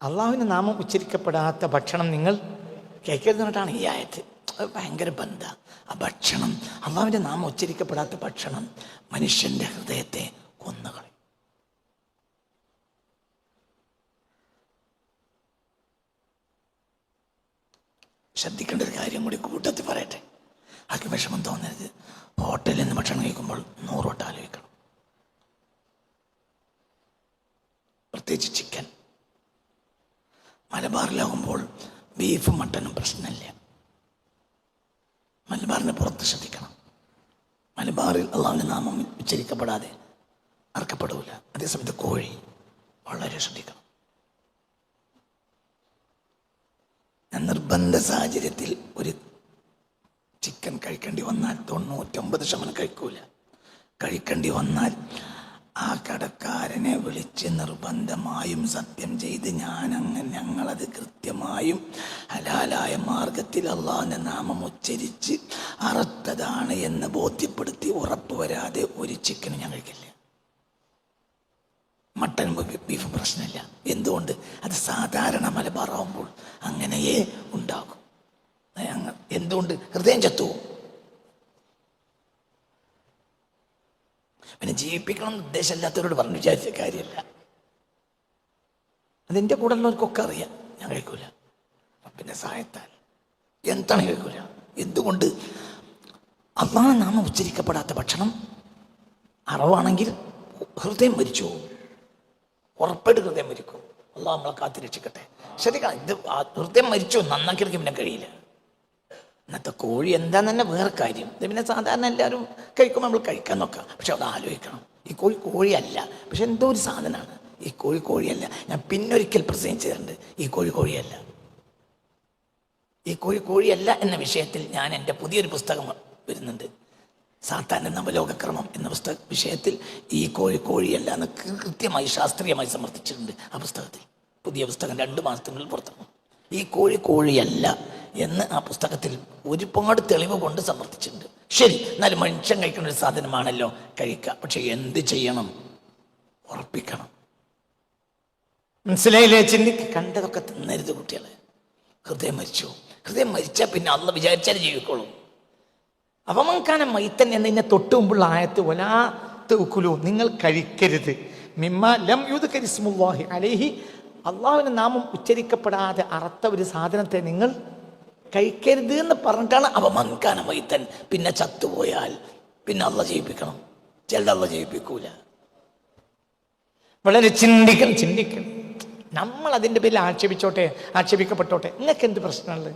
അള്ളാഹുവിൻ്റെ നാമം ഉച്ചരിക്കപ്പെടാത്ത ഭക്ഷണം നിങ്ങൾ കേൾക്കരുതെന്നിട്ടാണ് ഈ ആയത്ത്. അത് ഭയങ്കര ബന്ധമാണ്. ആ ഭക്ഷണം, അള്ളാഹുവിൻ്റെ നാമം ഉച്ചരിക്കപ്പെടാത്ത ഭക്ഷണം മനുഷ്യൻ്റെ ഹൃദയത്തെ കൊന്നുകളയും. ശ്രദ്ധിക്കേണ്ട ഒരു കാര്യം കൂടി കൂട്ടത്തിൽ പറയട്ടെ. ആർക്ക് വിഷമം തോന്നരുത്. ഹോട്ടലിൽ നിന്ന് ഭക്ഷണം കഴിക്കുമ്പോൾ 100 വട്ടം ആലോചിക്കണം. പ്രത്യേകിച്ച് ചിക്കൻ. മലബാറിലാകുമ്പോൾ ബീഫും മട്ടനും പ്രശ്നമില്ല. മലബാറിന് പുറത്ത് ശ്രദ്ധിക്കണം. മലബാറിൽ അള്ളാഹുവിൻ്റെ നാമം ഉച്ചരിക്കപ്പെടാതെ അറക്കപ്പെടില്ല. അതേസമയത്ത് കോഴി വളരെ ശ്രദ്ധിക്കണം. നിർബന്ധ സാഹചര്യത്തിൽ ഒരു ചിക്കൻ കഴിക്കേണ്ടി വന്നാൽ 99% കഴിക്കൂല. കഴിക്കേണ്ടി വന്നാൽ ആ കടക്കാരനെ വിളിച്ച് നിർബന്ധമായും സത്യം ചെയ്ത് ഞങ്ങളത് കൃത്യമായും ഹലാലായ മാർഗത്തിൽ അള്ളാഹുവിൻ്റെ നാമം ഉച്ചരിച്ച് അറുത്തതാണ് എന്ന് ബോധ്യപ്പെടുത്തി ഉറപ്പ് വരാതെ ഒരു ചിക്കനും ഞാൻ കഴിക്കില്ല. മട്ടനും ബീഫും പ്രശ്നമില്ല. എന്തുകൊണ്ട്? അത് സാധാരണ മലബാറാവുമ്പോൾ അങ്ങനെയേ ഉണ്ടാകും. എന്തുകൊണ്ട്? ഹൃദയം ചത്തുപോകും. പിന്നെ ജീവിപ്പിക്കണം എന്ന് ഉദ്ദേശമില്ലാത്തവരോട് പറഞ്ഞു വിചാരിച്ച കാര്യമില്ല. അതെൻ്റെ കൂടെ ഉള്ളവർക്കൊക്കെ അറിയാം. ഞാൻ കഴിക്കൂല. പിന്നെ സഹായത്താൽ എന്താണ് കഴിക്കൂല. എന്തുകൊണ്ട്? അള്ളാഹുവിൻ്റെ നാമം ഉച്ചരിക്കപ്പെടാത്ത ഭക്ഷണം അറവാണെങ്കിൽ ഹൃദയം മരിച്ചു പോകും. ഉറപ്പായിട്ട് ഹൃദയം മരിക്കും. അള്ളാഹു നമ്മളെ കാത്തിരക്ഷിക്കട്ടെ. ശരിയാണ്. ഇത് ഹൃദയം മരിച്ചു നന്നാക്കിയെടുക്കാൻ പിന്നെ കഴിയില്ല. ഇന്നത്തെ കോഴി എന്താന്ന് തന്നെ വേറെ കാര്യം. ഇത് പിന്നെ സാധാരണ എല്ലാവരും കഴിക്കുമ്പോൾ നമ്മൾ കഴിക്കാൻ നോക്കാം. പക്ഷെ അത് ആലോചിക്കണം. ഈ കോഴിയല്ല. പക്ഷെ എന്തോ ഒരു സാധനമാണ്. ഈ കോഴിയല്ല. ഞാൻ പിന്നൊരിക്കൽ പ്രസംഗിച്ചു തരുന്നുണ്ട്. ഈ കോഴിയല്ല. ഈ കോഴിയല്ല എന്ന വിഷയത്തിൽ ഞാൻ എൻ്റെ പുതിയൊരു പുസ്തകം വരുന്നുണ്ട്. സാത്താൻ്റെ നവലോകക്രമം എന്ന വിഷയത്തിൽ ഈ കോഴിയല്ല എന്ന് കൃത്യമായി ശാസ്ത്രീയമായി സമർത്ഥിച്ചിട്ടുണ്ട്. ആ പുസ്തകത്തിൽ, പുതിയ പുസ്തകം 2 മാസത്തിനുള്ളിൽ പുറത്തിറങ്ങും. ഈ കോഴിയല്ല എന്ന് ആ പുസ്തകത്തിൽ ഒരുപാട് തെളിവ് കൊണ്ട് സമർത്ഥിച്ചിട്ടുണ്ട്. ശരി, എന്നാലും മനുഷ്യൻ കഴിക്കുന്ന ഒരു സാധനമാണല്ലോ, കഴിക്കുക. പക്ഷെ എന്ത് ചെയ്യണം? ഉറപ്പിക്കണം. മനസ്സിലായില്ലേ? കണ്ടതൊക്കെ തിന്നരുത് കുട്ടികളെ. ഹൃദയം മരിച്ചാൽ പിന്നെ അള്ളാഹ് വിചാരിച്ചാൽ ജീവിക്കോളും. അവമൻകാന മൈത്തൻ എന്നതിനെ തൊട്ട് മുമ്പുള്ള ആയത്ത് വലാ തഅകുലു, നിങ്ങൾ കഴിക്കരുത്, മിമ്മ ലം യുദ്കർ ഇസ്മുല്ലാഹി അലൈഹി, അള്ളാഹുവിൻ്റെ നാമം ഉച്ചരിക്കപ്പെടാതെ അറുത്ത ഒരു സാധനത്തെ നിങ്ങൾ കഴിക്കരുത് എന്ന് പറഞ്ഞിട്ടാണ് അവമൻകാന മൈത്തൻ. പിന്നെ ചത്തുപോയാൽ പിന്നെ അള്ളാഹ് ജീവിപ്പിക്കണം. ചില അള്ളാഹ് ജീവിപ്പിക്കൂല. വളരെ ചിന്തിക്കണം. നമ്മൾ അതിൻ്റെ പേരിൽ ആക്ഷേപിക്കപ്പെട്ടോട്ടെ. നിങ്ങൾക്ക് എന്ത് പ്രശ്നമുള്ളത്?